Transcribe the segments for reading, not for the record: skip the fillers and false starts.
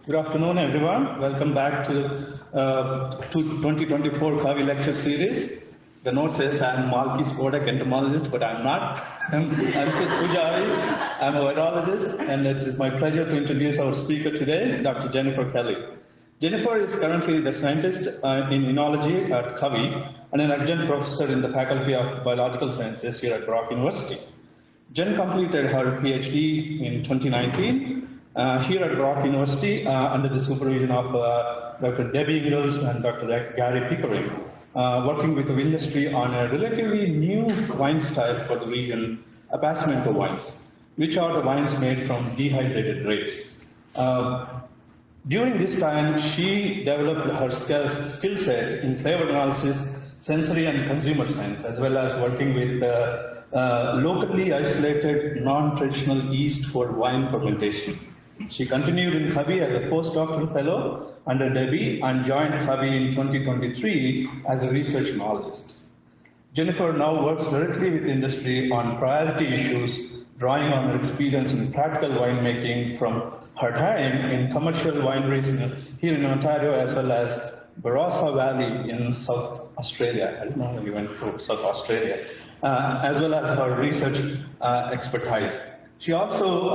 Good afternoon, everyone. Welcome back to 2024 CCOVI lecture series. The note says I'm Malki Spodek entomologist, but I'm not. I'm Sid Pujari. I'm a virologist, and it is my pleasure to introduce our speaker today, Dr. Jennifer Kelly. Jennifer is currently the scientist in enology at CCOVI and an adjunct professor in the Faculty of Biological Sciences here at Brock University. Jen completed her PhD in 2019 here at Brock University under the supervision of Dr. Debbie Ingles and Dr. Gary Pickering, working with the industry on a relatively new wine style for the region, appassimento wines, which are the wines made from dehydrated grapes. During this time, she developed her skill set in flavor analysis, sensory and consumer science, as well as working with locally isolated, non-traditional yeast for wine fermentation. She continued in CCOVI as a postdoctoral fellow under Debbie and joined CCOVI in 2023 as a research enologist. Jennifer now works directly with industry on priority issues, drawing on her experience in practical winemaking from her time in commercial wineries here in Ontario, as well as Barossa Valley in South Australia. I don't know if you went to South Australia, as well as her research expertise. She also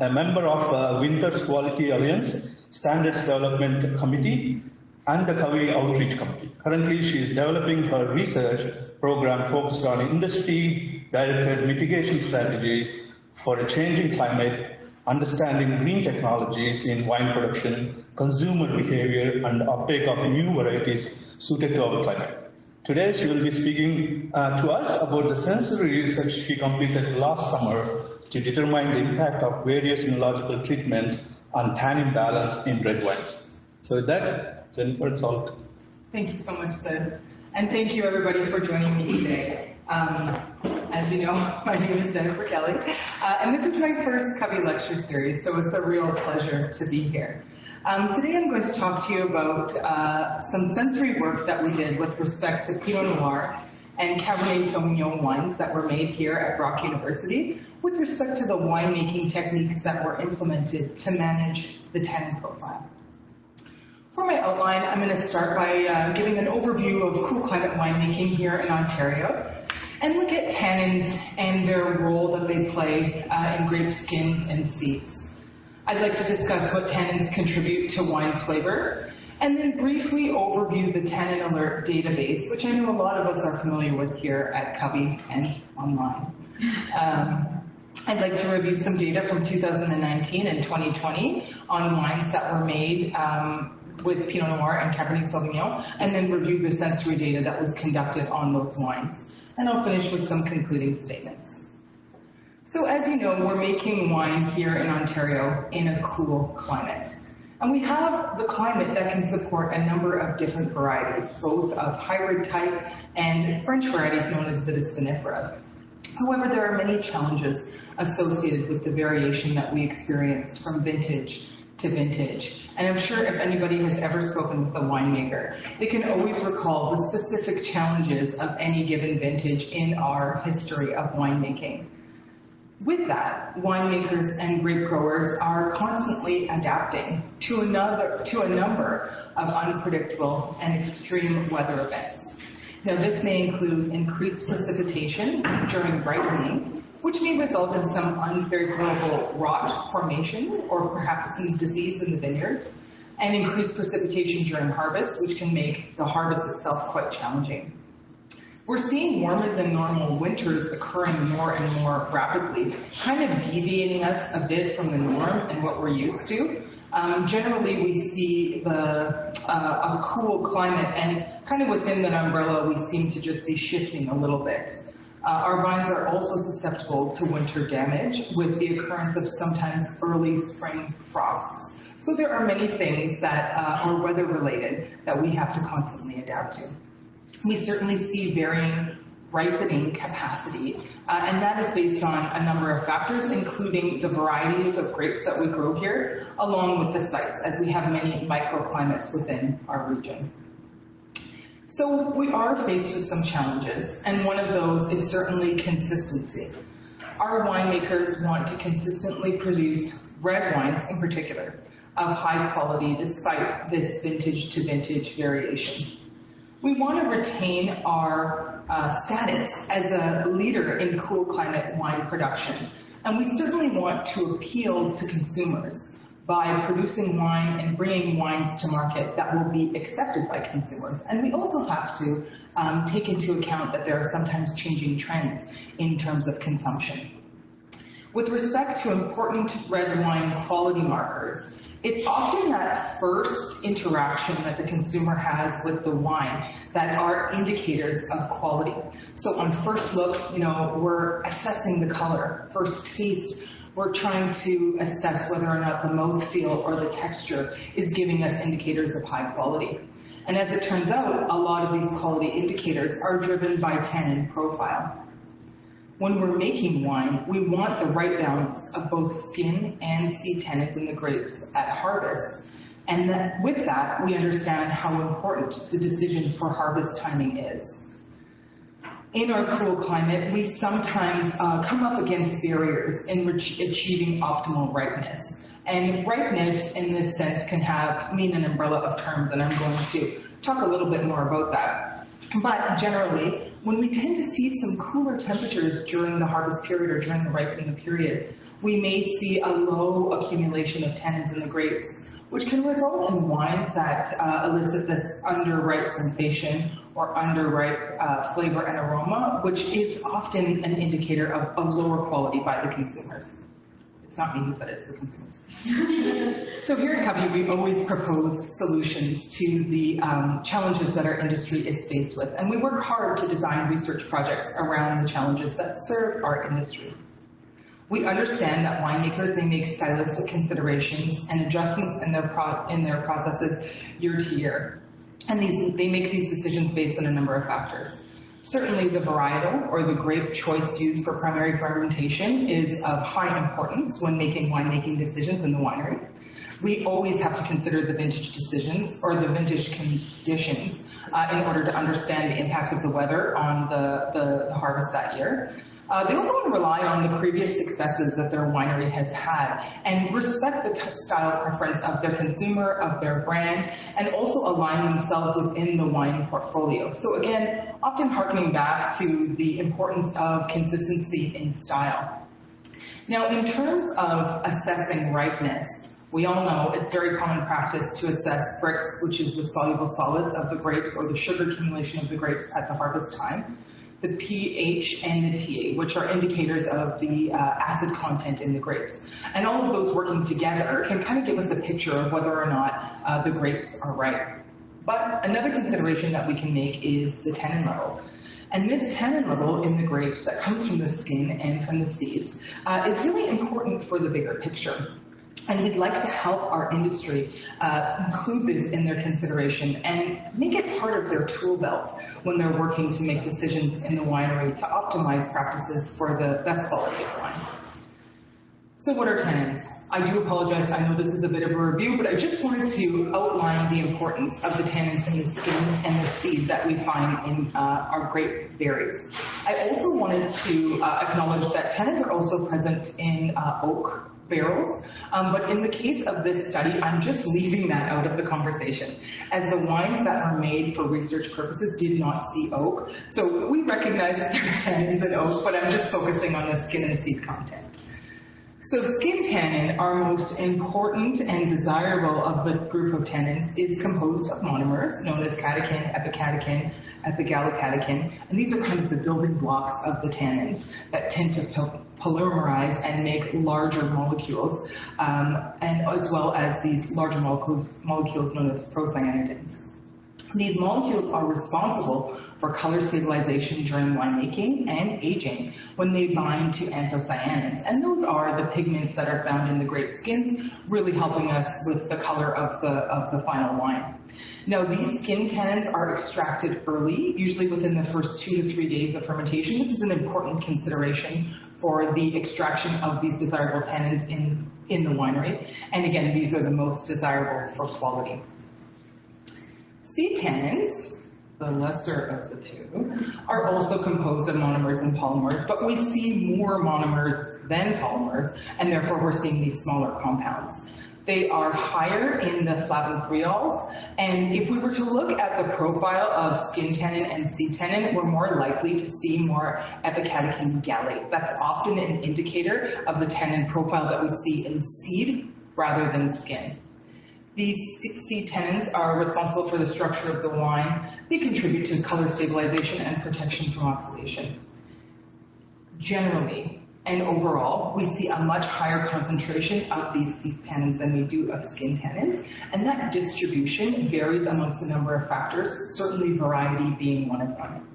a member of Winter's Quality Alliance, Standards Development Committee, and the CCOVI Outreach Committee. Currently, she is developing her research program focused on industry-directed mitigation strategies for a changing climate, understanding green technologies in wine production, consumer behavior, and uptake of new varieties suited to our climate. Today, she will be speaking to us about the sensory research she completed last summer to determine the impact of various enological treatments on tannin balance in red wines. So with that, Jennifer, it's all. Thank you so much, Sid. And thank you, everybody, for joining me today. As you know, my name is Jennifer Kelly, and this is my first CCOVI lecture series, so it's a real pleasure to be here. Today I'm going to talk to you about some sensory work that we did with respect to Pinot Noir and Cabernet Sauvignon wines that were made here at Brock University with respect to the winemaking techniques that were implemented to manage the tannin profile. For my outline, I'm going to start by giving an overview of cool climate winemaking here in Ontario and look at tannins and their role that they play in grape skins and seeds. I'd like to discuss what tannins contribute to wine flavor, and then briefly overview the Tannin Alert database, which I know a lot of us are familiar with here at CCOVI and online. I'd like to review some data from 2019 and 2020 on wines that were made with Pinot Noir and Cabernet Sauvignon, and then review the sensory data that was conducted on those wines. And I'll finish with some concluding statements. So as you know, we're making wine here in Ontario in a cool climate. And we have the climate that can support a number of different varieties, both of hybrid type and French varieties known as vitis vinifera. However, there are many challenges associated with the variation that we experience from vintage to vintage. And I'm sure if anybody has ever spoken with a winemaker, they can always recall the specific challenges of any given vintage in our history of winemaking. With that, winemakers and grape growers are constantly adapting to a number of unpredictable and extreme weather events. Now, this may include increased precipitation during ripening, which may result in some unfavorable rot formation or perhaps some disease in the vineyard, and increased precipitation during harvest, which can make the harvest itself quite challenging. We're seeing warmer than normal winters occurring more and more rapidly, kind of deviating us a bit from the norm and what we're used to. Generally, we see a cool climate, and kind of within that umbrella, we seem to just be shifting a little bit. Our vines are also susceptible to winter damage with the occurrence of sometimes early spring frosts. So there are many things that are weather related that we have to constantly adapt to. We certainly see varying ripening capacity, and that is based on a number of factors, including the varieties of grapes that we grow here, along with the sites, as we have many microclimates within our region. So we are faced with some challenges, and one of those is certainly consistency. Our winemakers want to consistently produce red wines in particular of high quality despite this vintage to vintage variation. We want to retain our status as a leader in cool climate wine production, and we certainly want to appeal to consumers by producing wine and bringing wines to market that will be accepted by consumers. And we also have to take into account that there are sometimes changing trends in terms of consumption. With respect to important red wine quality markers, it's often that first interaction that the consumer has with the wine that are indicators of quality. So on first look, we're assessing the color. First taste, we're trying to assess whether or not the mouthfeel or the texture is giving us indicators of high quality. And as it turns out, a lot of these quality indicators are driven by tannin profile. When we're making wine, we want the right balance of both skin and seed tannins in the grapes at harvest. And with that, we understand how important the decision for harvest timing is. In our cool climate, we sometimes come up against barriers in achieving optimal ripeness. And ripeness, in this sense, can mean an umbrella of terms, and I'm going to talk a little bit more about that. But generally, when we tend to see some cooler temperatures during the harvest period or during the ripening period, we may see a low accumulation of tannins in the grapes, which can result in wines that elicit this underripe sensation or underripe flavor and aroma, which is often an indicator of lower quality by the consumers. It's not me who said it, it's the consumers. So here at CCOVI, we always propose solutions to the challenges that our industry is faced with, and we work hard to design research projects around the challenges that serve our industry. We understand that winemakers may make stylistic considerations and adjustments in their processes year to year, and they make these decisions based on a number of factors. Certainly the varietal or the grape choice used for primary fermentation is of high importance when making winemaking decisions in the winery. We always have to consider the vintage decisions or the vintage conditions in order to understand the impact of the weather on the harvest that year. They also want to rely on the previous successes that their winery has had and respect the style preference of their consumer, of their brand, and also align themselves within the wine portfolio. So again, often harkening back to the importance of consistency in style. Now, in terms of assessing ripeness, we all know it's very common practice to assess Brix, which is the soluble solids of the grapes or the sugar accumulation of the grapes at the harvest time, the pH and the TA, which are indicators of the acid content in the grapes. And all of those working together can kind of give us a picture of whether or not the grapes are ripe. But another consideration that we can make is the tannin level. And this tannin level in the grapes that comes from the skin and from the seeds is really important for the bigger picture. And we'd like to help our industry include this in their consideration and make it part of their tool belt when they're working to make decisions in the winery to optimize practices for the best quality of wine. So what are tannins? I do apologize, I know this is a bit of a review, but I just wanted to outline the importance of the tannins in the skin and the seed that we find in our grape berries. I also wanted to acknowledge that tannins are also present in oak barrels, but in the case of this study, I'm just leaving that out of the conversation, as the wines that are made for research purposes did not see oak. So we recognize that there's tannins in oak, but I'm just focusing on the skin and seed content. So skin tannin, our most important and desirable of the group of tannins, is composed of monomers known as catechin, epicatechin, epigallocatechin, and these are kind of the building blocks of the tannins that tend to polymerize and make larger molecules, and as well as these larger molecules known as procyanidins. These molecules are responsible for color stabilization during winemaking and aging when they bind to anthocyanins. And those are the pigments that are found in the grape skins, really helping us with the color of the final wine. Now, these skin tannins are extracted early, usually within the first 2 to 3 days of fermentation. This is an important consideration for the extraction of these desirable tannins in the winery. And again, these are the most desirable for quality. Seed tannins, the lesser of the two, are also composed of monomers and polymers, but we see more monomers than polymers, and therefore we're seeing these smaller compounds. They are higher in the flavothriols, and if we were to look at the profile of skin tannin and seed tannin, we're more likely to see more epicatechin gallate. That's often an indicator of the tannin profile that we see in seed rather than skin. These seed tannins are responsible for the structure of the wine. They contribute to color stabilization and protection from oxidation. Generally, and overall, we see a much higher concentration of these seed tannins than we do of skin tannins, and that distribution varies amongst a number of factors, certainly variety being one of them.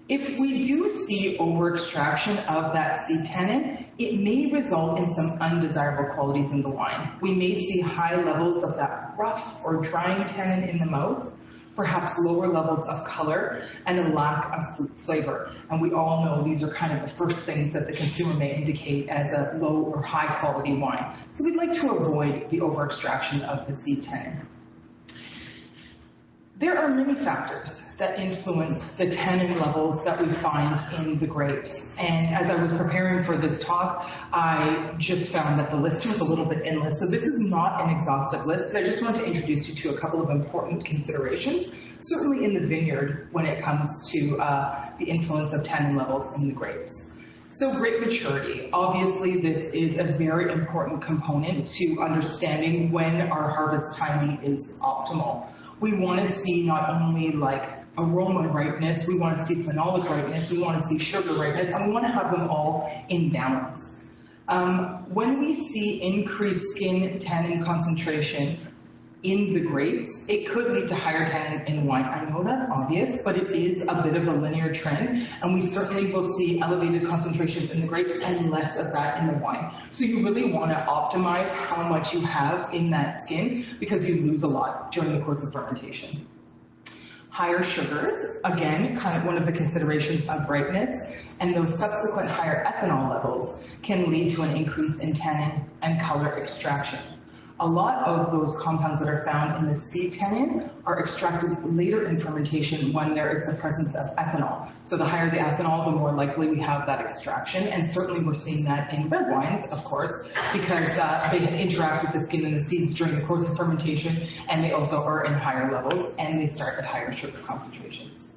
If we do see over-extraction of that seed tannin, it may result in some undesirable qualities in the wine. We may see high levels of that rough or drying tannin in the mouth, perhaps lower levels of color, and a lack of fruit flavor. And we all know these are kind of the first things that the consumer may indicate as a low or high quality wine. So we'd like to avoid the over-extraction of the seed tannin. There are many factors that influence the tannin levels that we find in the grapes. And as I was preparing for this talk, I just found that the list was a little bit endless. So this is not an exhaustive list, but I just want to introduce you to a couple of important considerations, certainly in the vineyard when it comes to the influence of tannin levels in the grapes. So grape maturity, obviously this is a very important component to understanding when our harvest timing is optimal. We want to see not only like aroma ripeness, we want to see phenolic ripeness, we want to see sugar ripeness, and we want to have them all in balance. When we see increased skin tannin concentration in the grapes, it could lead to higher tannin in wine. I know that's obvious, but it is a bit of a linear trend, and we certainly will see elevated concentrations in the grapes and less of that in the wine. So you really want to optimize how much you have in that skin because you lose a lot during the course of fermentation. Higher sugars, again, kind of one of the considerations of ripeness, and those subsequent higher ethanol levels can lead to an increase in tannin and color extraction. A lot of those compounds that are found in the seed tannin are extracted later in fermentation when there is the presence of ethanol. So the higher the ethanol, the more likely we have that extraction, and certainly we're seeing that in red wines, of course, because they interact with the skin and the seeds during the course of fermentation, and they also are in higher levels, and they start at higher sugar concentrations.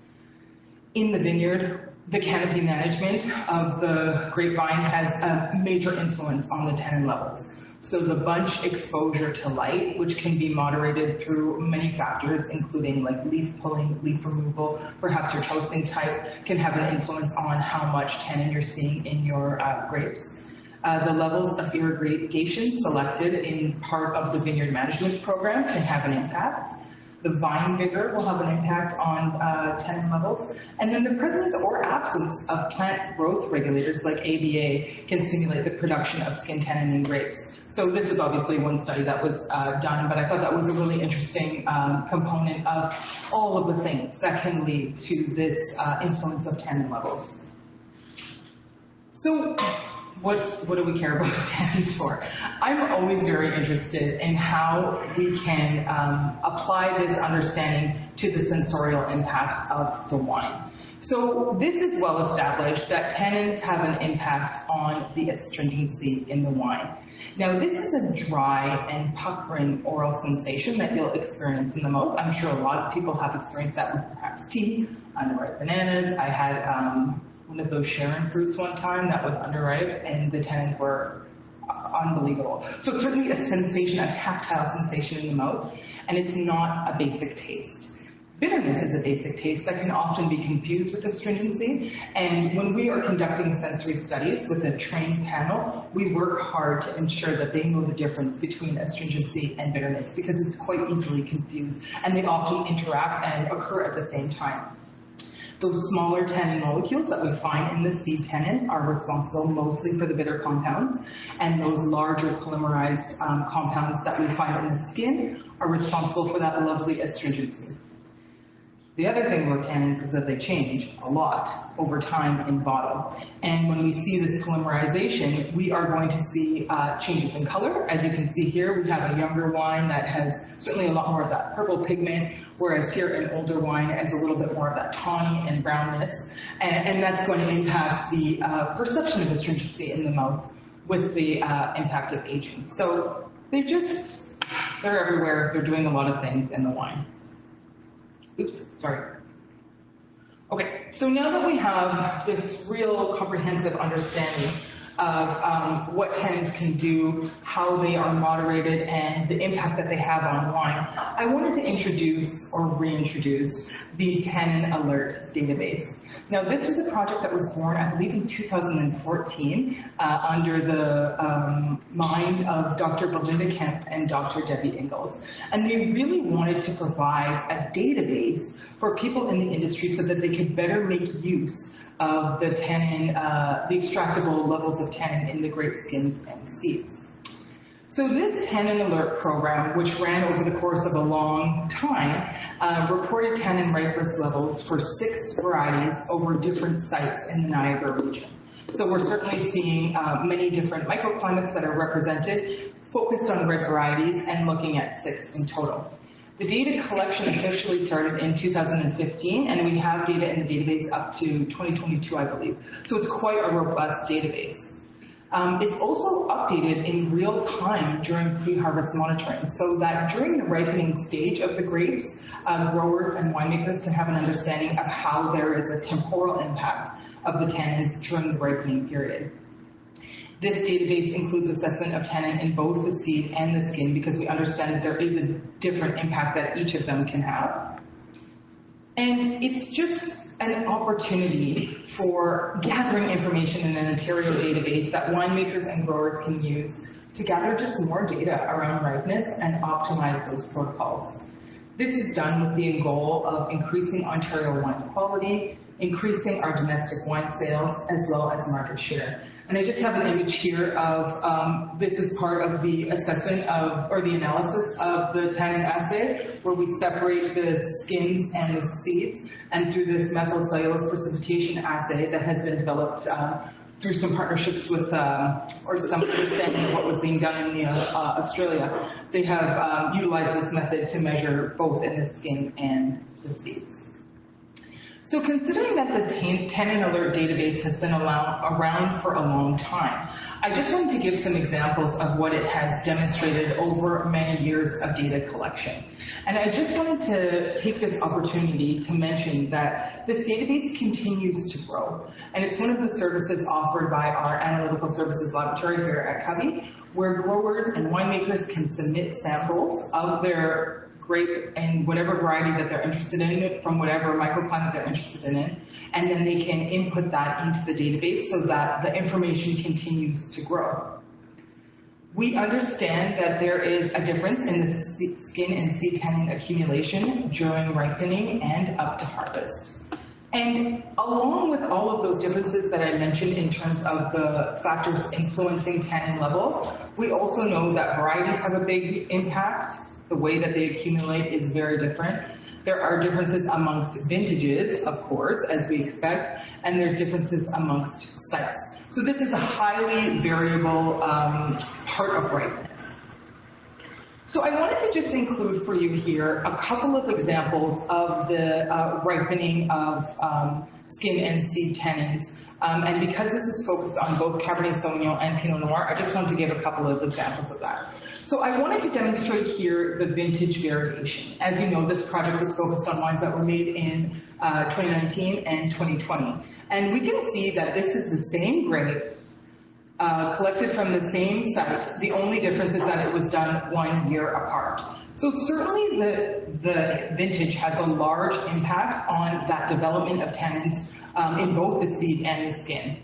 In the vineyard, the canopy management of the grapevine has a major influence on the tannin levels. So the bunch exposure to light, which can be moderated through many factors, including like leaf pulling, leaf removal, perhaps your toasting type, can have an influence on how much tannin you're seeing in your grapes. The levels of irrigation selected in part of the vineyard management program can have an impact. The vine vigor will have an impact on tannin levels. And then the presence or absence of plant growth regulators like ABA can stimulate the production of skin tannin in grapes. So this was obviously one study that was done, but I thought that was a really interesting component of all of the things that can lead to this influence of tannin levels. So what do we care about tannins for? I'm always very interested in how we can apply this understanding to the sensorial impact of the wine. So this is well established that tannins have an impact on the astringency in the wine. Now this is a dry and puckering oral sensation that you'll experience in the mouth. I'm sure a lot of people have experienced that with perhaps tea, underripe bananas. I had one of those Sharon fruits one time that was underripe, and the tannins were unbelievable. So it's certainly a sensation, a tactile sensation in the mouth, and it's not a basic taste. Bitterness is a basic taste that can often be confused with astringency, and when we are conducting sensory studies with a trained panel, we work hard to ensure that they know the difference between astringency and bitterness because it's quite easily confused, and they often interact and occur at the same time. Those smaller tannin molecules that we find in the seed tannin are responsible mostly for the bitter compounds, and those larger polymerized compounds that we find in the skin are responsible for that lovely astringency. The other thing about tannins is that they change a lot over time in bottle. And when we see this polymerization, we are going to see changes in color. As you can see here, we have a younger wine that has certainly a lot more of that purple pigment, whereas here an older wine has a little bit more of that tawny and brownness. And that's going to impact the perception of astringency in the mouth with the impact of aging. So they're everywhere. They're doing a lot of things in the wine. Oops, sorry. Okay, so now that we have this real comprehensive understanding of what tannins can do, how they are moderated, and the impact that they have on wine, I wanted to introduce or reintroduce the Tannin Alert database. Now, this was a project that was born, I believe, in 2014 under the mind of Dr. Belinda Kemp and Dr. Debbie Ingalls. And they really wanted to provide a database for people in the industry so that they could better make use of the tannin, the extractable levels of tannin in the grape skins and seeds. So this Tannin Alert program, which ran over the course of a long time, reported tannin ripeness levels for 6 varieties over different sites in the Niagara region. So we're certainly seeing many different microclimates that are represented, focused on red varieties, and looking at 6 in total. The data collection officially started in 2015, and we have data in the database up to 2022, I believe. So it's quite a robust database. It's also updated in real time during pre-harvest monitoring, so that during the ripening stage of the grapes, growers and winemakers can have an understanding of how there is a temporal impact of the tannins during the ripening period. This database includes assessment of tannin in both the seed and the skin, because we understand that there is a different impact that each of them can have. And it's just an opportunity for gathering information in an Ontario database that winemakers and growers can use to gather just more data around ripeness and optimize those protocols. This is done with the goal of increasing Ontario wine quality, increasing our domestic wine sales, as well as market share. And I just have an image here of, this is part of the assessment of, or the analysis of the tannin assay, where we separate the skins and the seeds, and through this methylcellulose precipitation assay that has been developed through some partnerships with, or some understanding of what was being done in Australia, they have utilized this method to measure both in the skin and the seeds. So considering that the Tannin Alert database has been around for a long time, I just wanted to give some examples of what it has demonstrated over many years of data collection. And I just wanted to take this opportunity to mention that this database continues to grow. And it's one of the services offered by our Analytical Services Laboratory here at CCOVI, where growers and winemakers can submit samples of their grape and whatever variety that they're interested in from whatever microclimate they're interested in, and then they can input that into the database so that the information continues to grow. We understand that there is a difference in the skin and seed tannin accumulation during ripening and up to harvest. And along with all of those differences that I mentioned in terms of the factors influencing tannin level, we also know that varieties have a big impact. The way that they accumulate is very different. There are differences amongst vintages, of course, as we expect, and there's differences amongst sites. So this is a highly variable part of ripeness. So I wanted to just include for you here a couple of examples of the ripening of skin and seed tannins. And because this is focused on both Cabernet Sauvignon and Pinot Noir, I just wanted to give a couple of examples of that. So I wanted to demonstrate here the vintage variation. As you know, this project is focused on wines that were made in 2019 and 2020. And we can see that this is the same grape collected from the same site. The only difference is that it was done 1 year apart. So certainly the vintage has a large impact on that development of tannins in both the seed and the skin.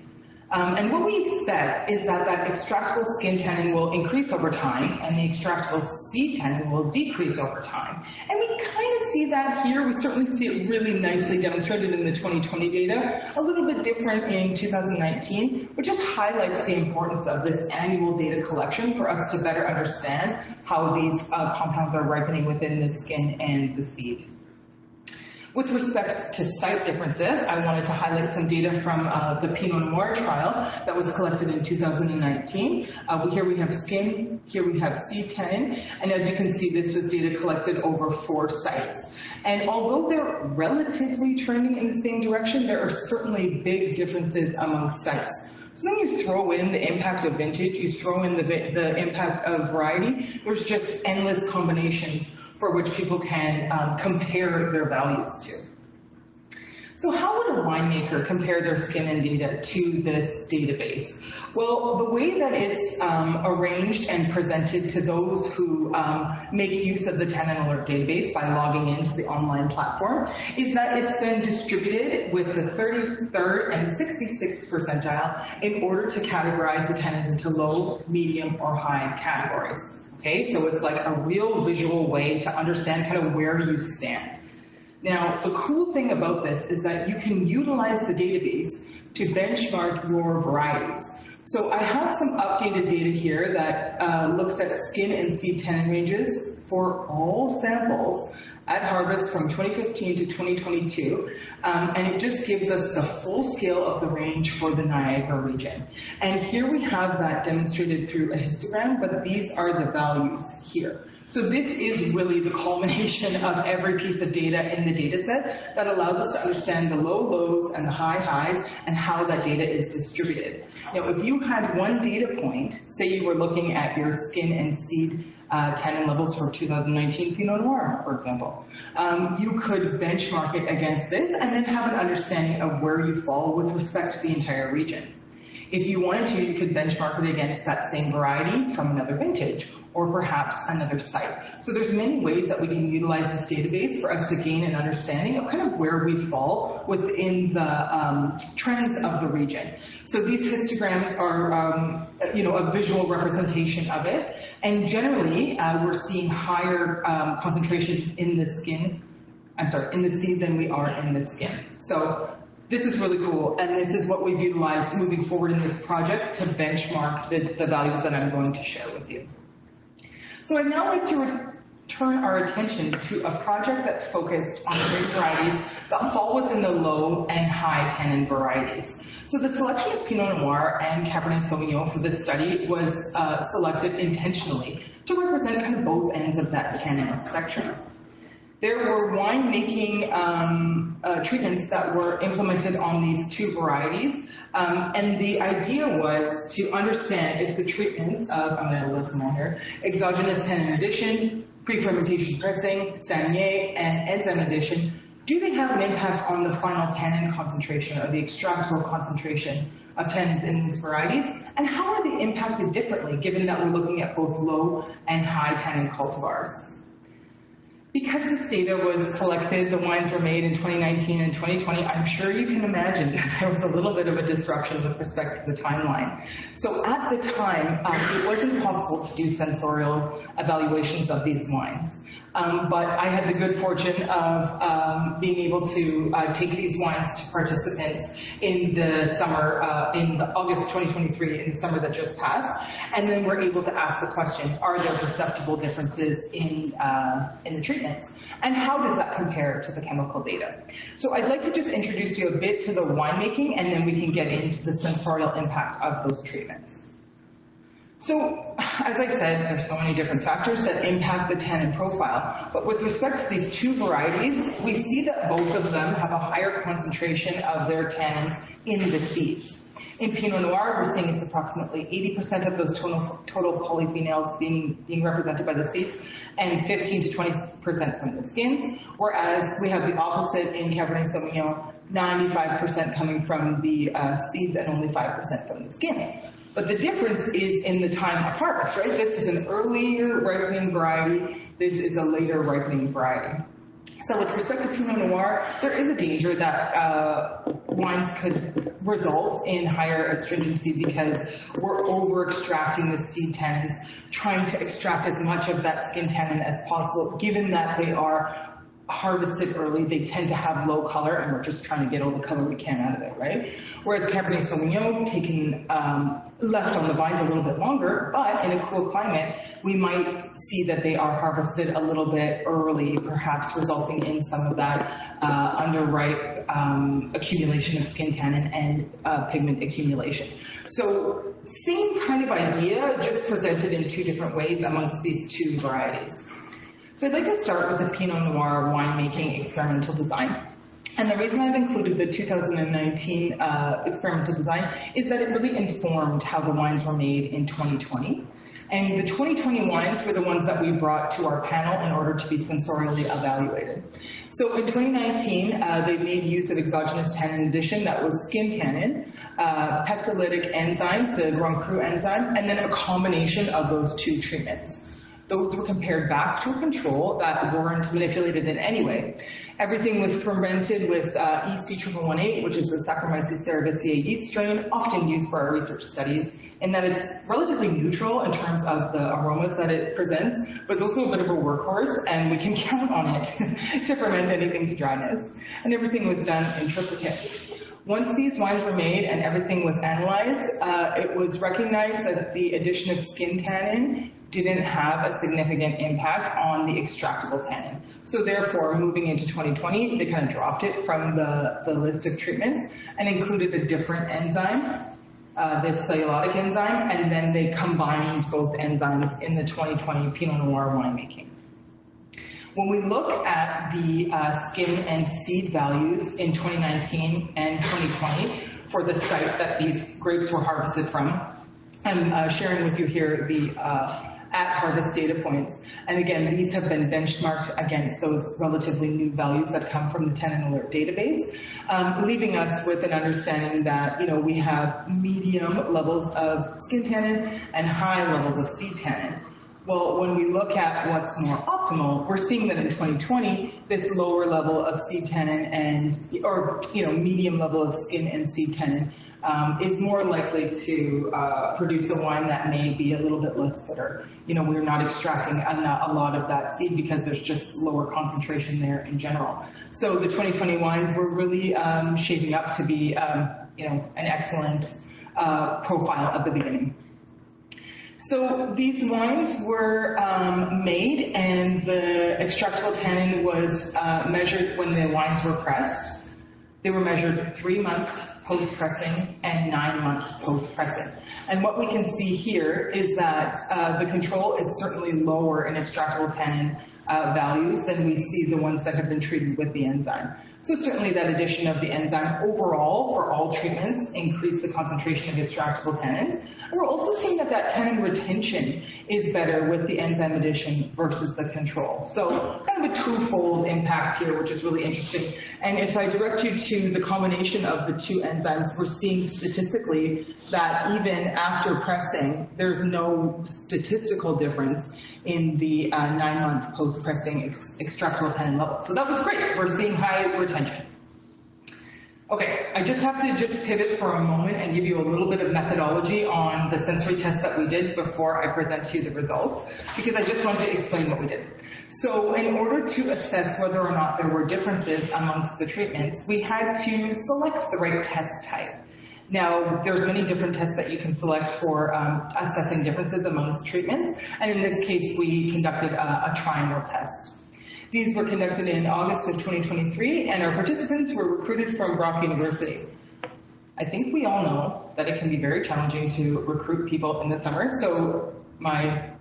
And what we expect is that that extractable skin tannin will increase over time and the extractable seed tannin will decrease over time. And we kind of see that here. We certainly see it really nicely demonstrated in the 2020 data, a little bit different in 2019, which just highlights the importance of this annual data collection for us to better understand how these compounds are ripening within the skin and the seed. With respect to site differences, I wanted to highlight some data from the Pinot Noir trial that was collected in 2019. Here we have skin, here we have seed tannin, and as you can see, this was data collected over 4 sites. And although they're relatively trending in the same direction, there are certainly big differences among sites. So then you throw in the impact of vintage, you throw in the impact of variety. There's just endless combinations for which people can compare their values to. So how would a winemaker compare their skin and data to this database? Well, the way that it's arranged and presented to those who make use of the Tannin Alert database by logging into the online platform is that it's been distributed with the 33rd and 66th percentile in order to categorize the tannins into low, medium, or high categories. Okay, so it's like a real visual way to understand kind of where you stand. Now, the cool thing about this is that you can utilize the database to benchmark your varieties. So I have some updated data here that looks at skin and seed tannin ranges for all samples at harvest from 2015 to 2022, and it just gives us the full scale of the range for the Niagara region. And here we have that demonstrated through a histogram, but these are the values here. So this is really the culmination of every piece of data in the data set that allows us to understand the low lows and the high highs and how that data is distributed. Now, if you had one data point, say you were looking at your skin and seed tannin levels for 2019 Pinot Noir, for example, you could benchmark it against this and then have an understanding of where you fall with respect to the entire region. If you wanted to, you could benchmark it against that same variety from another vintage or perhaps another site. So there's many ways that we can utilize this database for us to gain an understanding of kind of where we fall within the trends of the region. So these histograms are a visual representation of it. And generally, we're seeing higher concentrations in the seed than we are in the skin. So this is really cool, and this is what we've utilized moving forward in this project to benchmark the values that I'm going to share with you. So I'd now like to turn our attention to a project that's focused on grape varieties that fall within the low and high tannin varieties. So the selection of Pinot Noir and Cabernet Sauvignon for this study was selected intentionally to represent kind of both ends of that tannin spectrum. There were winemaking treatments that were implemented on these two varieties, and the idea was to understand if the treatments of, I'm going to list them all here, exogenous tannin addition, pre-fermentation pressing, Sanier, and enzyme addition, do they have an impact on the final tannin concentration or the extractable concentration of tannins in these varieties, and how are they impacted differently given that we're looking at both low and high tannin cultivars? Because this data was collected, the wines were made in 2019 and 2020, I'm sure you can imagine that there was a little bit of a disruption with respect to the timeline. So at the time, it wasn't possible to do sensorial evaluations of these wines. But I had the good fortune of being able to take these wines to participants in the summer, in August 2023, in the summer that just passed, and then we're able to ask the question, are there perceptible differences in the treatments? And how does that compare to the chemical data? So I'd like to just introduce you a bit to the winemaking, and then we can get into the sensorial impact of those treatments. So, as I said, there's so many different factors that impact the tannin profile, but with respect to these two varieties, we see that both of them have a higher concentration of their tannins in the seeds. In Pinot Noir, we're seeing it's approximately 80% of those total polyphenols being represented by the seeds, and 15 to 20% from the skins, whereas we have the opposite in Cabernet Sauvignon, 95% coming from the seeds and only 5% from the skins. But the difference is in the time of harvest, right? This is an earlier ripening variety. This is a later ripening variety. So with respect to Pinot Noir, there is a danger that wines could result in higher astringency because we're over-extracting the seed tannins, trying to extract as much of that skin tannin as possible, given that they are harvested early, they tend to have low color, and we're just trying to get all the color we can out of it, right? Whereas Cabernet Sauvignon, taken left on the vines a little bit longer, but in a cool climate, we might see that they are harvested a little bit early, perhaps resulting in some of that underripe accumulation of skin tannin and pigment accumulation. So same kind of idea, just presented in two different ways amongst these two varieties. So I'd like to start with the Pinot Noir winemaking experimental design. And the reason I've included the 2019 experimental design is that it really informed how the wines were made in 2020. And the 2020 wines were the ones that we brought to our panel in order to be sensorially evaluated. So in 2019, they made use of exogenous tannin addition, that was skin tannin, pectolytic enzymes, the Grand Cru enzyme, and then a combination of those two treatments. Those were compared back to a control that weren't manipulated in any way. Everything was fermented with EC1118, which is the Saccharomyces cerevisiae yeast strain, often used for our research studies, in that it's relatively neutral in terms of the aromas that it presents, but it's also a bit of a workhorse, and we can count on it to ferment anything to dryness. And everything was done in triplicate. Once these wines were made and everything was analyzed, it was recognized that the addition of skin tannin didn't have a significant impact on the extractable tannin. So therefore, moving into 2020, they kind of dropped it from the list of treatments and included a different enzyme, this cellulosic enzyme, and then they combined both enzymes in the 2020 Pinot Noir winemaking. When we look at the skin and seed values in 2019 and 2020 for the site that these grapes were harvested from, I'm sharing with you here the at-harvest data points. And again, these have been benchmarked against those relatively new values that come from the Tannin Alert database, leaving us with an understanding that, we have medium levels of skin tannin and high levels of seed tannin. Well, when we look at what's more optimal, we're seeing that in 2020, this lower level of seed tannin or medium level of skin and seed tannin is more likely to produce a wine that may be a little bit less bitter. We're not extracting a lot of that seed because there's just lower concentration there in general. So the 2020 wines were really shaping up to be, an excellent profile at the beginning. So these wines were made, and the extractable tannin was measured when the wines were pressed. They were measured 3 months post-pressing and 9 months post-pressing. And what we can see here is that the control is certainly lower in extractable tannin values than we see the ones that have been treated with the enzyme. So certainly that addition of the enzyme overall for all treatments increased the concentration of extractable tannins. And we're also seeing that tannin retention is better with the enzyme addition versus the control. So kind of a twofold impact here, which is really interesting. And if I direct you to the combination of the two enzymes, we're seeing statistically that even after pressing, there's no statistical difference in the 9-month post-pressing extractable tannin level. So that was great. We're seeing high retention. Okay, I just have to pivot for a moment and give you a little bit of methodology on the sensory test that we did before I present to you the results, because I just wanted to explain what we did. So in order to assess whether or not there were differences amongst the treatments, we had to select the right test type. Now, there's many different tests that you can select for assessing differences amongst treatments, and in this case, we conducted a triangle test. These were conducted in August of 2023, and our participants were recruited from Brock University. I think we all know that it can be very challenging to recruit people in the summer, so my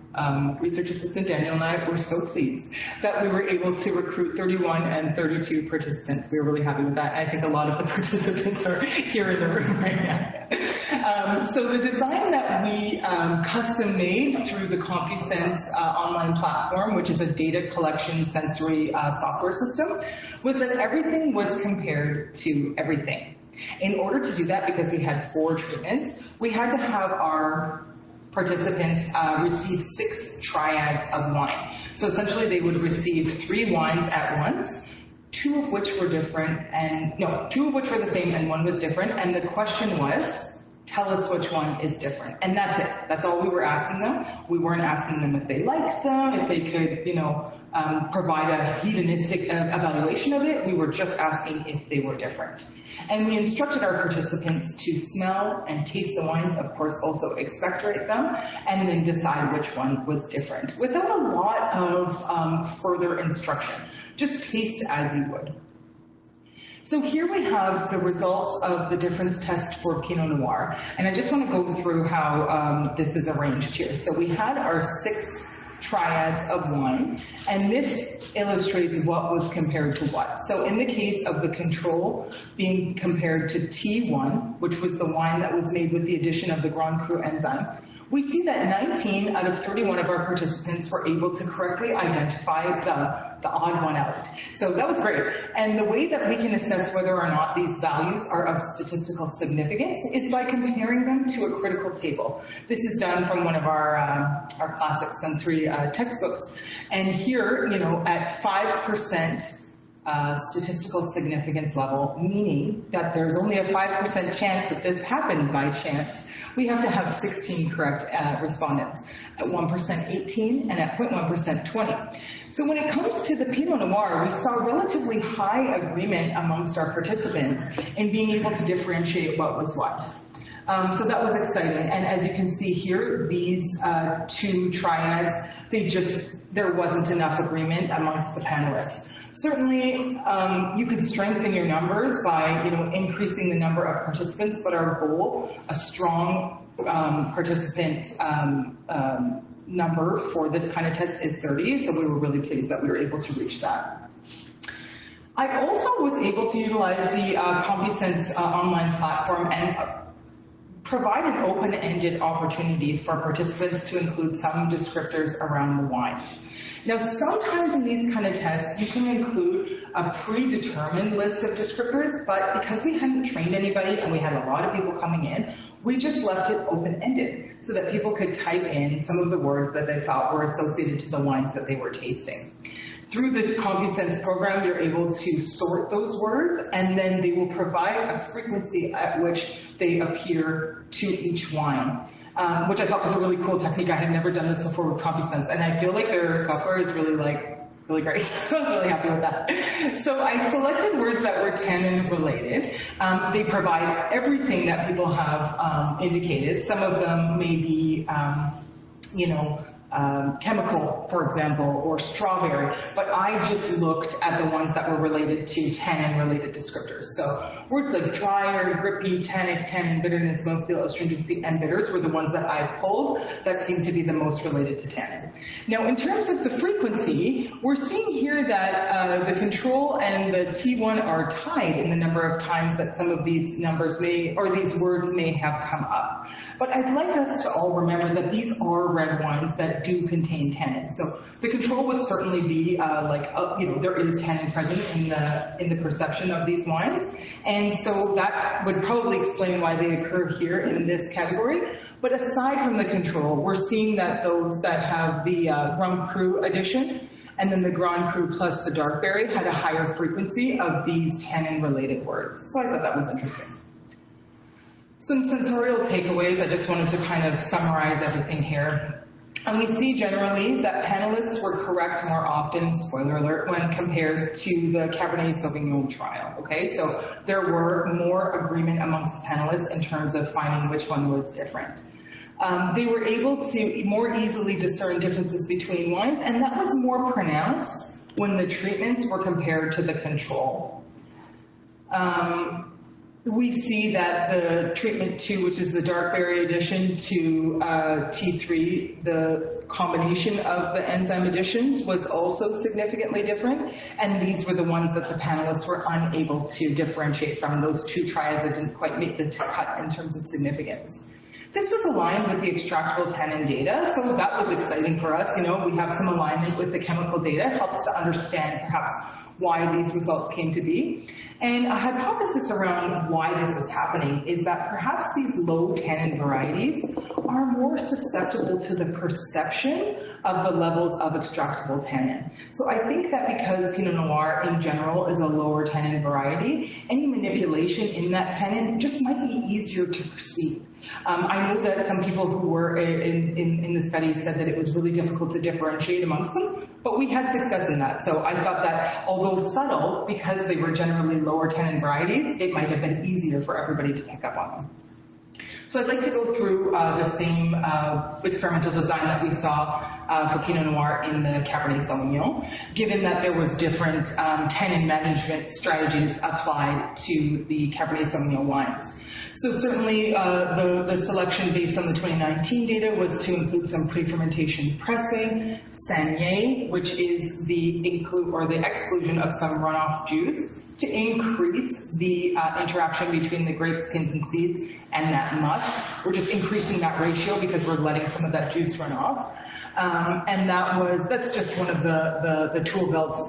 research assistant Daniel and I were so pleased that we were able to recruit 31 and 32 participants. We were really happy with that. I think a lot of the participants are here in the room right now. So the design that we custom made through the CompuSense online platform, which is a data collection sensory software system, was that everything was compared to everything. In order to do that, because we had 4 treatments, we had to have our participants receive 6 triads of wine. So essentially they would receive 3 wines at once, 2 of which were different, and no, 2 of which were the same and 1 was different, and the question was, tell us which one is different. And that's it. That's all we were asking them. We weren't asking them if they liked them, if they could, provide a hedonistic evaluation of it. We were just asking if they were different. And we instructed our participants to smell and taste the wines, of course, also expectorate them, and then decide which one was different, without a lot of further instruction. Just taste as you would. So here we have the results of the difference test for Pinot Noir, and I just want to go through how this is arranged here. So we had our 6 triads of wine, and this illustrates what was compared to what. So in the case of the control being compared to T1, which was the wine that was made with the addition of the Grand Cru enzyme, we see that 19 out of 31 of our participants were able to correctly identify the odd one out. So that was great. And the way that we can assess whether or not these values are of statistical significance is by comparing them to a critical table. This is done from one of our classic sensory textbooks. And here, you know, at 5% statistical significance level, meaning that there's only a 5% chance that this happened by chance, we have to have 16 correct respondents. At 1%, 18, and at 0.1%, 20. So when it comes to the Pinot Noir, we saw relatively high agreement amongst our participants in being able to differentiate what was what. So that was exciting, and as you can see here, these two triads, there wasn't enough agreement amongst the panelists. Certainly, you could strengthen your numbers by, you know, increasing the number of participants, but our goal, a strong participant number for this kind of test is 30, so we were really pleased that we were able to reach that. I also was able to utilize the CompuSense online platform and provide an open-ended opportunity for participants to include some descriptors around the wines. Now, sometimes in these kind of tests, you can include a predetermined list of descriptors, but because we hadn't trained anybody and we had a lot of people coming in, we just left it open-ended so that people could type in some of the words that they thought were associated to the wines that they were tasting. Through the CompuSense program, you're able to sort those words, and then they will provide a frequency at which they appear to each wine, which I thought was a really cool technique. I had never done this before with CompuSense, and I feel like their software is really great. I was really happy with that. So I selected words that were tannin related. They provide everything that people have indicated. Some of them may be, you know, chemical, for example, or strawberry, but I just looked at the ones that were related to tannin-related descriptors. So words like drier, grippy, tannic, tannin, bitterness, mouthfeel, astringency, and bitters were the ones that I pulled that seemed to be the most related to tannin. Now, in terms of the frequency, we're seeing here that the control and the T1 are tied in the number of times that some of these numbers may, or these words may have come up. But I'd like us to all remember that these are red wines that do contain tannin. So the control would certainly be you know, there is tannin present in the perception of these wines, and so that would probably explain why they occur here in this category. But aside from the control, we're seeing that those that have the Grand Cru addition and then the Grand Cru plus the dark berry had a higher frequency of these tannin-related words. So I thought that was interesting. Some sensorial takeaways. I just wanted to kind of summarize everything here. And we see generally that panelists were correct more often, spoiler alert, when compared to the Cabernet Sauvignon trial, okay? So there were more agreement amongst the panelists in terms of finding which one was different. They were able to more easily discern differences between wines, and that was more pronounced when the treatments were compared to the control. We see that the treatment 2, which is the dark berry addition to T3, the combination of the enzyme additions was also significantly different, and these were the ones that the panelists were unable to differentiate from, those two triads that didn't quite make the cut in terms of significance. This was aligned with the extractable tannin data, so that was exciting for us. You know, we have some alignment with the chemical data, helps to understand perhaps why these results came to be. And a hypothesis around why this is happening is that perhaps these low tannin varieties are more susceptible to the perception of the levels of extractable tannin. So I think that because Pinot Noir in general is a lower tannin variety, any manipulation in that tannin just might be easier to perceive. I know that some people who were in the study said that it was really difficult to differentiate amongst them, but we had success in that. So I thought that although subtle, because they were generally lower tannin varieties, it might have been easier for everybody to pick up on them. So I'd like to go through the same experimental design that we saw for Pinot Noir in the Cabernet Sauvignon, given that there was different tannin management strategies applied to the Cabernet Sauvignon wines. So certainly the selection based on the 2019 data was to include some pre-fermentation pressing, saignée, which is the exclusion of some runoff juice, to increase the interaction between the grape skins and seeds and that must. We're just increasing that ratio because we're letting some of that juice run off. And that's just one of the tool belts,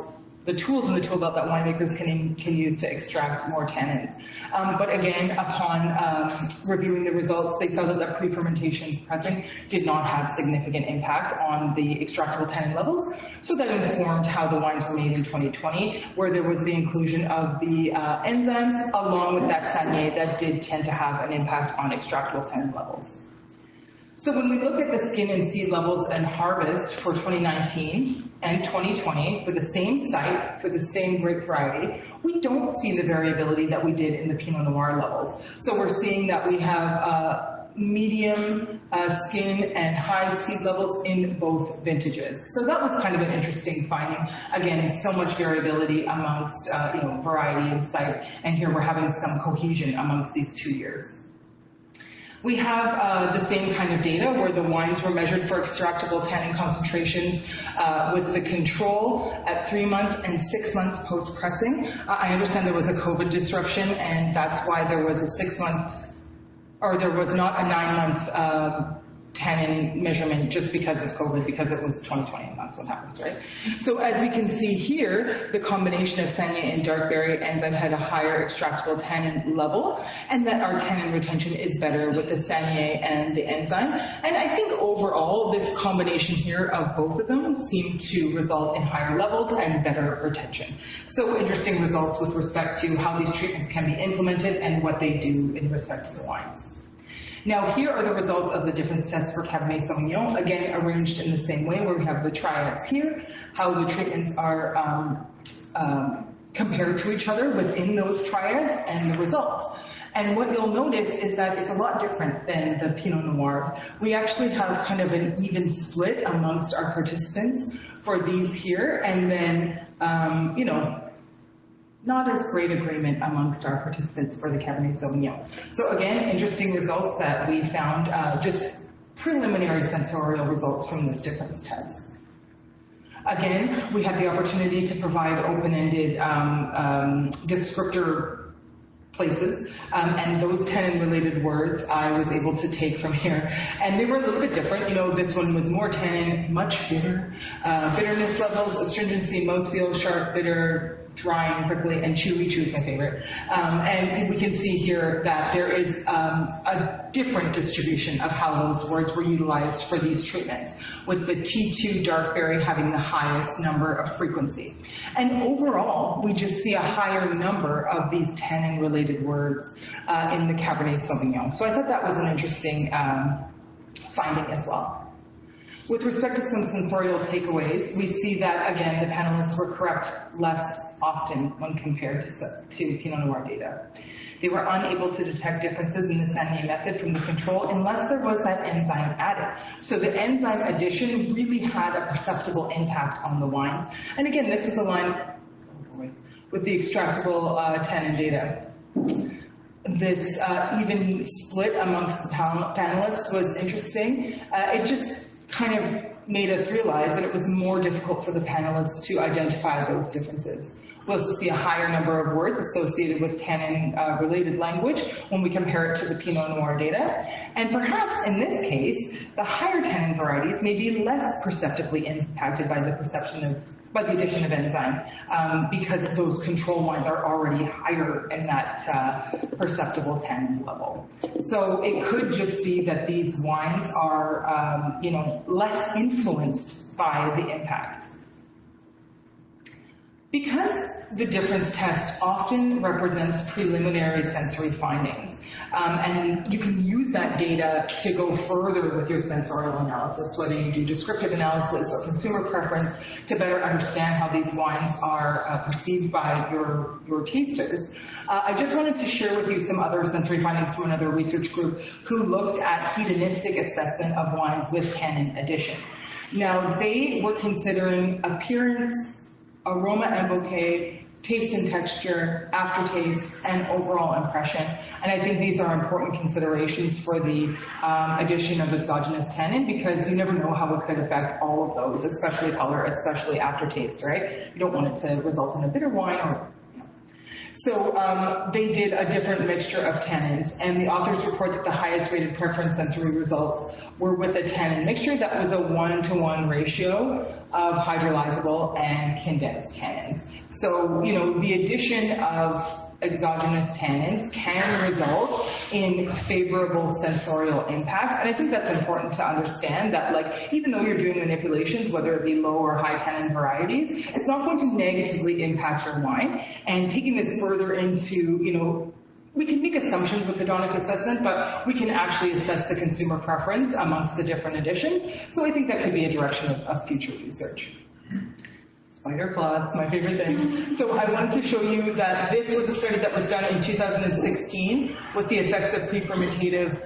the tools in the tool belt that winemakers can use to extract more tannins. But again, upon reviewing the results, they saw that the pre-fermentation pressing did not have significant impact on the extractable tannin levels. So that informed how the wines were made in 2020, where there was the inclusion of the enzymes along with that saignée that did tend to have an impact on extractable tannin levels. So when we look at the skin and seed levels and harvest for 2019 and 2020 for the same site, for the same grape variety, we don't see the variability that we did in the Pinot Noir levels. So we're seeing that we have medium skin and high seed levels in both vintages. So that was kind of an interesting finding. Again, so much variability amongst variety and site, and here we're having some cohesion amongst these 2 years. We have the same kind of data where the wines were measured for extractable tannin concentrations with the control at 3 months and 6 months post-pressing. I understand there was a COVID disruption, and that's why there was a 6 month, or there was not a 9 month tannin measurement just because of COVID, because it was 2020 and that's what happens, right? So as we can see here, the combination of saignée and dark berry enzyme had a higher extractable tannin level, and that our tannin retention is better with the saignée and the enzyme. And I think overall, this combination here of both of them seemed to result in higher levels and better retention. So interesting results with respect to how these treatments can be implemented and what they do in respect to the wines. Now, here are the results of the difference tests for Cabernet Sauvignon, again, arranged in the same way, where we have the triads here, how the treatments are compared to each other within those triads, and the results. And what you'll notice is that it's a lot different than the Pinot Noir. We actually have kind of an even split amongst our participants for these here, and then, not as great agreement amongst our participants for the Cabernet Sauvignon. So again, interesting results that we found, just preliminary sensorial results from this difference test. Again, we had the opportunity to provide open-ended descriptor places, and those tannin-related words I was able to take from here. And they were a little bit different. This one was more tannin, much bitter, bitterness levels, astringency, mouthfeel, sharp, bitter, dry and prickly, and chewy. Chewy is my favorite. And we can see here that there is a different distribution of how those words were utilized for these treatments, with the T2 dark berry having the highest number of frequency. And overall, we just see a higher number of these tannin-related words in the Cabernet Sauvignon. So I thought that was an interesting finding as well. With respect to some sensorial takeaways, we see that, again, the panelists were correct less often when compared to Pinot Noir data. They were unable to detect differences in the saignée method from the control unless there was that enzyme added. So the enzyme addition really had a perceptible impact on the wines. And again, this was aligned with the extractable tannin data. This even split amongst the panelists was interesting. It just kind of made us realize that it was more difficult for the panelists to identify those differences. We also see a higher number of words associated with tannin-related language when we compare it to the Pinot Noir data. And perhaps in this case, the higher tannin varieties may be less perceptibly impacted by the addition of enzyme, because those control wines are already higher in that perceptible tannin level. So it could just be that these wines are, less influenced by the impact. Because the difference test often represents preliminary sensory findings, and you can use that data to go further with your sensorial analysis, whether you do descriptive analysis or consumer preference, to better understand how these wines are perceived by your tasters. I just wanted to share with you some other sensory findings from another research group who looked at hedonistic assessment of wines with tannin addition. Now, they were considering appearance, aroma and bouquet, taste and texture, aftertaste, and overall impression. And I think these are important considerations for the addition of exogenous tannin, because you never know how it could affect all of those, especially color, especially aftertaste, right? You don't want it to result in a bitter wine or... So they did a different mixture of tannins, and the authors report that the highest rated preference sensory results were with a tannin mixture that was a 1-to-1 ratio of hydrolyzable and condensed tannins. So, you know, the addition of exogenous tannins can result in favorable sensorial impacts. And I think that's important to understand that, like, even though you're doing manipulations, whether it be low or high tannin varieties, it's not going to negatively impact your wine. And taking this further into, you know, we can make assumptions with hedonic assessment, but we can actually assess the consumer preference amongst the different additions. So I think that could be a direction of future research. Spider plots, my favorite thing. So I wanted to show you that this was a study that was done in 2016 with the effects of pre-fermentative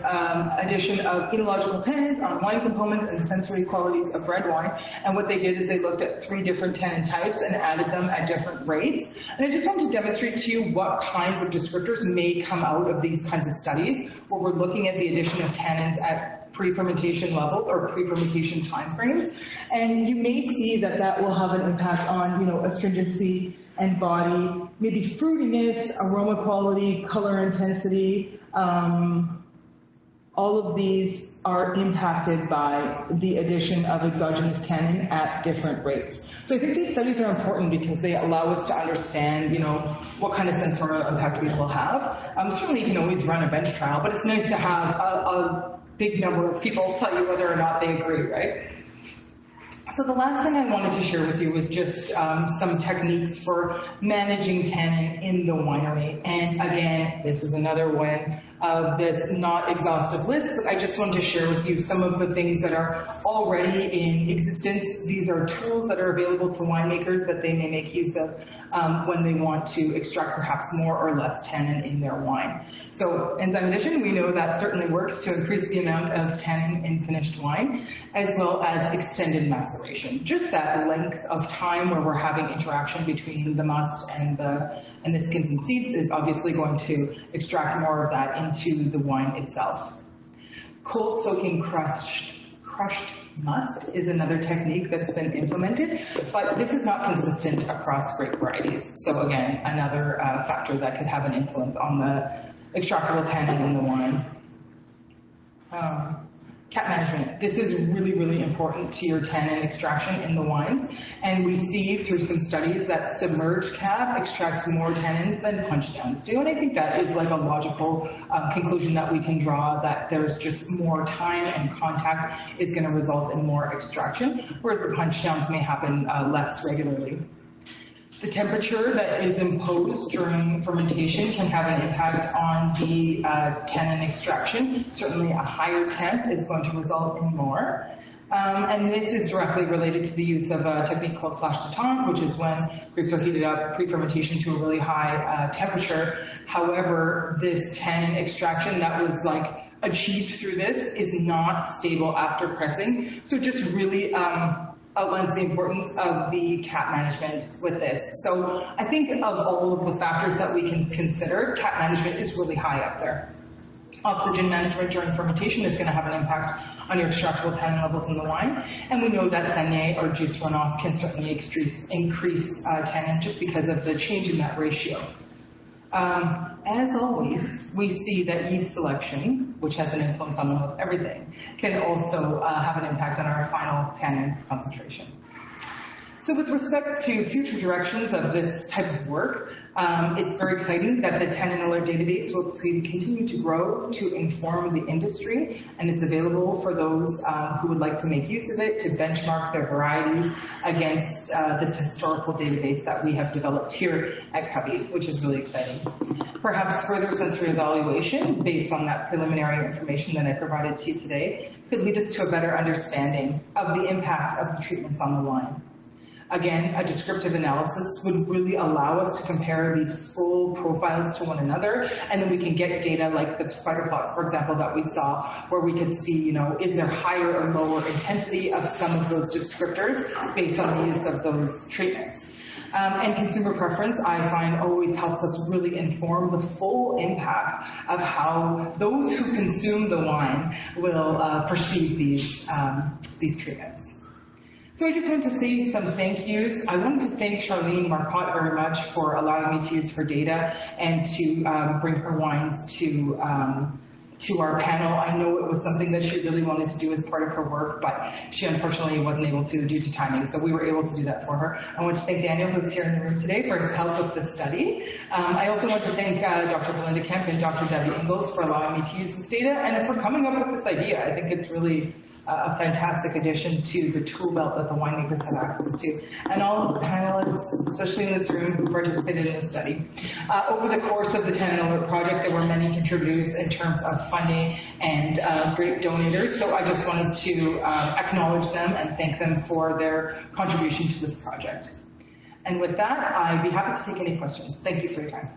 addition of enological tannins on wine components and sensory qualities of red wine. And what they did is they looked at 3 different tannin types and added them at different rates. And I just wanted to demonstrate to you what kinds of descriptors may come out of these kinds of studies, where we're looking at the addition of tannins at pre-fermentation levels or pre-fermentation timeframes, and you may see that that will have an impact on, you know, astringency and body, maybe fruitiness, aroma quality, color intensity. All of these are impacted by the addition of exogenous tannin at different rates. So I think these studies are important because they allow us to understand, you know, what kind of sensorial impact we will have. Certainly you can always run a bench trial, but it's nice to have a big number of people tell you whether or not they agree, right? So the last thing I wanted to share with you was just some techniques for managing tannin in the winery. And again, this is another one of this not exhaustive list, but I just wanted to share with you some of the things that are already in existence. These are tools that are available to winemakers that they may make use of when they want to extract perhaps more or less tannin in their wine. So enzyme addition, we know that certainly works to increase the amount of tannin in finished wine, as well as extended maceration. Just that length of time where we're having interaction between the must and the skins and seeds is obviously going to extract more of that into the wine itself. Cold soaking crushed must is another technique that's been implemented, but this is not consistent across grape varieties. So again, another factor that could have an influence on the extractable tannin in the wine. Cap management. This is really, really important to your tannin extraction in the wines. And we see through some studies that submerged cap extracts more tannins than punch downs do. And I think that is like a logical conclusion that we can draw, that there's just more time and contact is going to result in more extraction, whereas the punch downs may happen less regularly. The temperature that is imposed during fermentation can have an impact on the tannin extraction. Certainly a higher temp is going to result in more. And this is directly related to the use of a technique called flash détente, which is when grapes are heated up pre-fermentation to a really high temperature. However, this tannin extraction that was like achieved through this is not stable after pressing. So it just really outlines the importance of the cap management with this. So I think of all of the factors that we can consider, cap management is really high up there. Oxygen management during fermentation is going to have an impact on your extractable tannin levels in the wine. And we know that saignée or juice runoff can certainly increase tannin just because of the change in that ratio. As always, we see that yeast selection, which has an influence on almost everything, can also have an impact on our final tannin concentration. So with respect to future directions of this type of work, it's very exciting that the Tannin Alert database will continue to grow to inform the industry, and it's available for those who would like to make use of it to benchmark their varieties against this historical database that we have developed here at COVI, which is really exciting. Perhaps further sensory evaluation based on that preliminary information that I provided to you today could lead us to a better understanding of the impact of the treatments on the wine. Again, a descriptive analysis would really allow us to compare these full profiles to one another, and then we can get data like the spider plots, for example, that we saw, where we could see, is there higher or lower intensity of some of those descriptors based on the use of those treatments. And consumer preference, I find, always helps us really inform the full impact of how those who consume the wine will perceive these treatments. So I just wanted to say some thank yous. I wanted to thank Charlene Marcotte very much for allowing me to use her data and to bring her wines to our panel. I know it was something that she really wanted to do as part of her work, but she unfortunately wasn't able to due to timing, so we were able to do that for her. I want to thank Daniel, who's here in the room today, for his help with the study. I also want to thank Dr. Belinda Kemp and Dr. Debbie Ingalls for allowing me to use this data and for coming up with this idea. I think it's really a fantastic addition to the tool belt that the winemakers have access to, and all of the panelists, especially in this room, who participated in the study. Over the course of the Tannin Alert project, there were many contributors in terms of funding and great donators, so I just wanted to acknowledge them and thank them for their contribution to this project. And with that, I'd be happy to take any questions. Thank you for your time.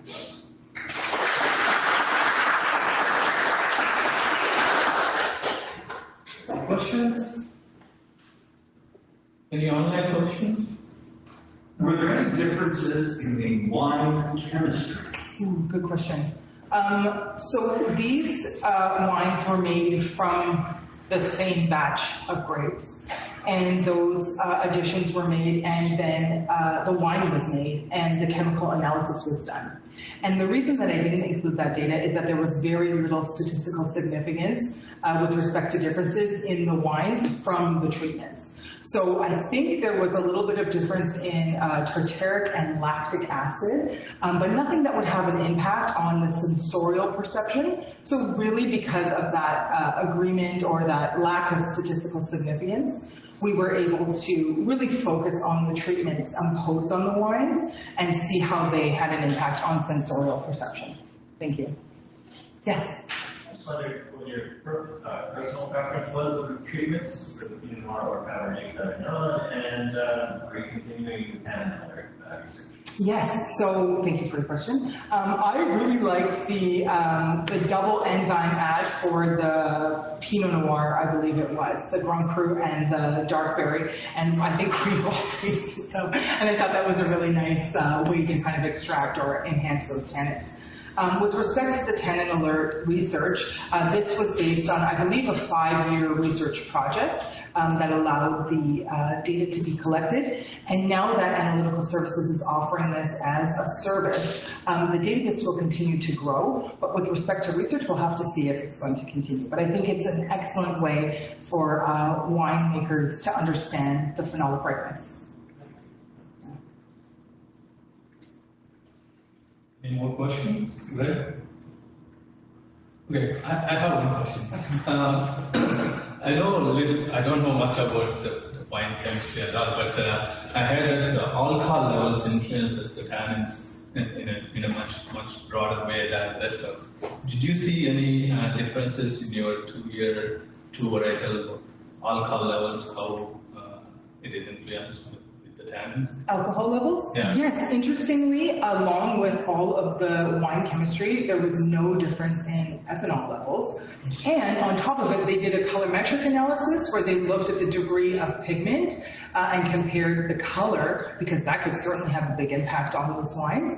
Questions? Any online questions? Were there any differences in the wine chemistry? Good question. So these wines were made from the same batch of grapes, and those additions were made, and then the wine was made, and the chemical analysis was done. And the reason that I didn't include that data is that there was very little statistical significance with respect to differences in the wines from the treatments. So I think there was a little bit of difference in tartaric and lactic acid, but nothing that would have an impact on the sensorial perception. So really, because of that agreement or that lack of statistical significance, we were able to really focus on the treatments imposed on the wines and see how they had an impact on sensorial perception. Thank you. Yes? I just wondered what your personal preference was with the treatments for the Pinot Noir or Cabernet Sauvignon, and are you continuing with Tannin Alert research? Yes, so thank you for the question. I really liked the double enzyme add for the Pinot Noir, I believe it was, the Grand Cru and the Dark Berry, and I think we all tasted them, and I thought that was a really nice way to kind of extract or enhance those tannins. With respect to the Tannin Alert research, this was based on, I believe, a 5-year research project that allowed the data to be collected. And now that Analytical Services is offering this as a service, the database will continue to grow. But with respect to research, we'll have to see if it's going to continue. But I think it's an excellent way for winemakers to understand the phenolic ripeness. Any more questions? Greg? Okay, I have one question. I don't know much about the wine chemistry at all, but I heard that the alcohol levels influences the tannins in a much broader way than the rest of. Did you see any differences in your two varietal alcohol levels, how it is influenced with the tannins? Alcohol levels? Yeah. Yes, interestingly, along with all of the wine chemistry, there was no difference in ethanol levels. And on top of it, they did a colorimetric analysis where they looked at the degree of pigment and compared the color, because that could certainly have a big impact on those wines.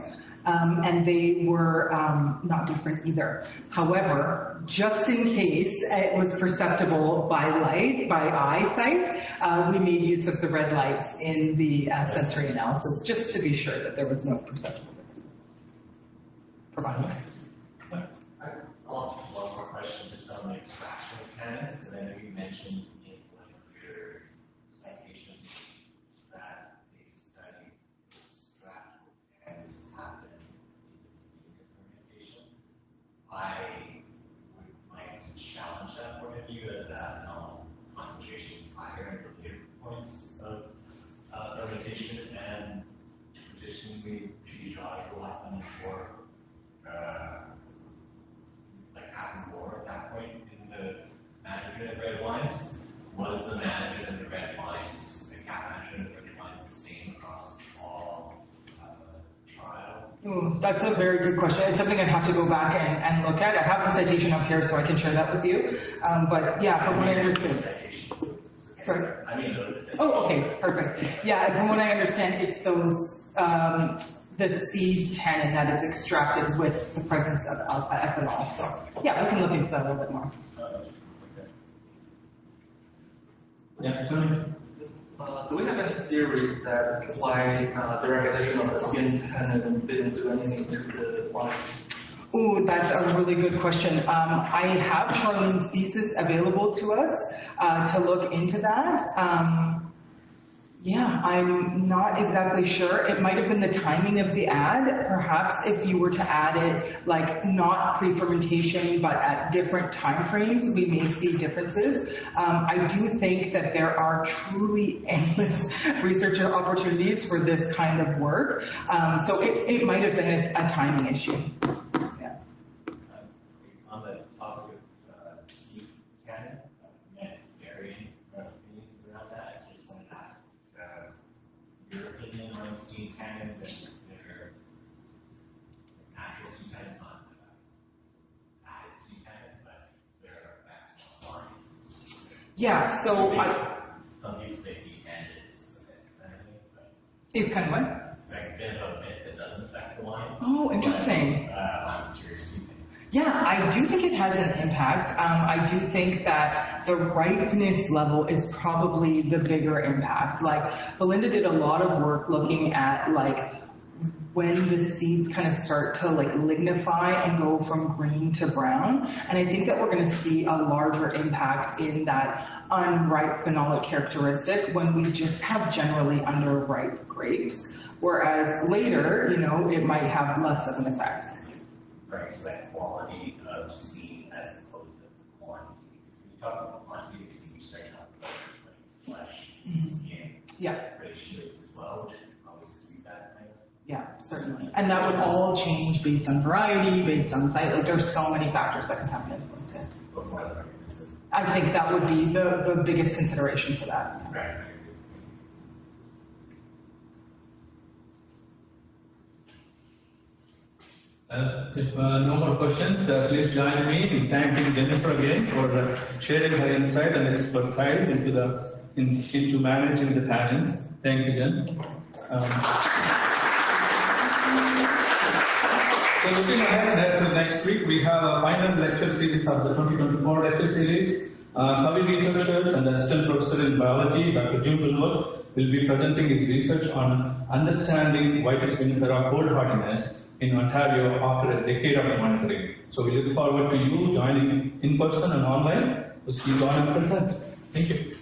And they were not different either. However, just in case it was perceptible by eyesight, we made use of the red lights in the sensory analysis, just to be sure that there was no perceptible difference. Provided. I'll have one more question just on the extraction of tannins, because I know you mentioned in one of your citations that they view is that concentration is higher at the points of fermentation, and traditionally pH will happen for happen more at that point in the management of red wines. Was the management of the red wines, the cap management of red wines, the same across all trial? Ooh, that's a very good question. It's something I'd have to go back and look at. I have the citation up here, so I can share that with you. But yeah, from what I understand. Sorry? I mean, oh, okay, perfect. Yeah, from what I understand, it's those the seed tannin that is extracted with the presence of ethanol. So yeah, we can look into that a little bit more. Yeah, Tony. Do we have any theories that why the recognition of the skin tannin didn't do anything to the wine? Ooh, that's a really good question. I have Charlene's thesis available to us to look into that. Yeah, I'm not exactly sure. It might have been the timing of the ad. Perhaps if you were to add it, like not pre-fermentation, but at different time frames, we may see differences. I do think that there are truly endless research opportunities for this kind of work. So it might have been a timing issue. Yeah. On the topic of seed tannin, varying opinions around that, I just wanted to ask your opinion on seed tannins and their natural seed tannins, not added seed tannin, but their effects on wine. Yeah, so some people say seed tannin is but is kind of what? it's like a bit of a myth that doesn't affect the wine. Oh, interesting. But, I'm curious what you think. Yeah, I do think it has an impact. I do think that the ripeness level is probably the bigger impact. Like, Belinda did a lot of work looking at like when the seeds kind of start to like lignify and go from green to brown. And I think that we're going to see a larger impact in that unripe phenolic characteristic when we just have generally underripe grapes. Whereas later, you know, it might have less of an effect. Right, so that quality of seed as opposed to quantity. If we talk about quantity of seed, you start out with like flesh, skin, Yeah. ratios as well, which could probably skew that kind of. Yeah, certainly. And that would all change based on variety, based on site. Like, there's so many factors that can have an influence in. But more than representative. I think that would be the biggest consideration for that. Right. If no more questions, please join me in thanking Jennifer again for sharing her insight and expertise into managing the tannins. Thank you, Jen. So looking ahead to next week, we have a final lecture series of the 2024 lecture series. CCOVI researchers and assistant professor in biology, Dr. Jim Wilbur, will be presenting his research on understanding Vitis vinifera cold hardiness in Ontario after a decade of monitoring. So we look forward to you joining in person and online. We'll see you on April 10th. Thank you.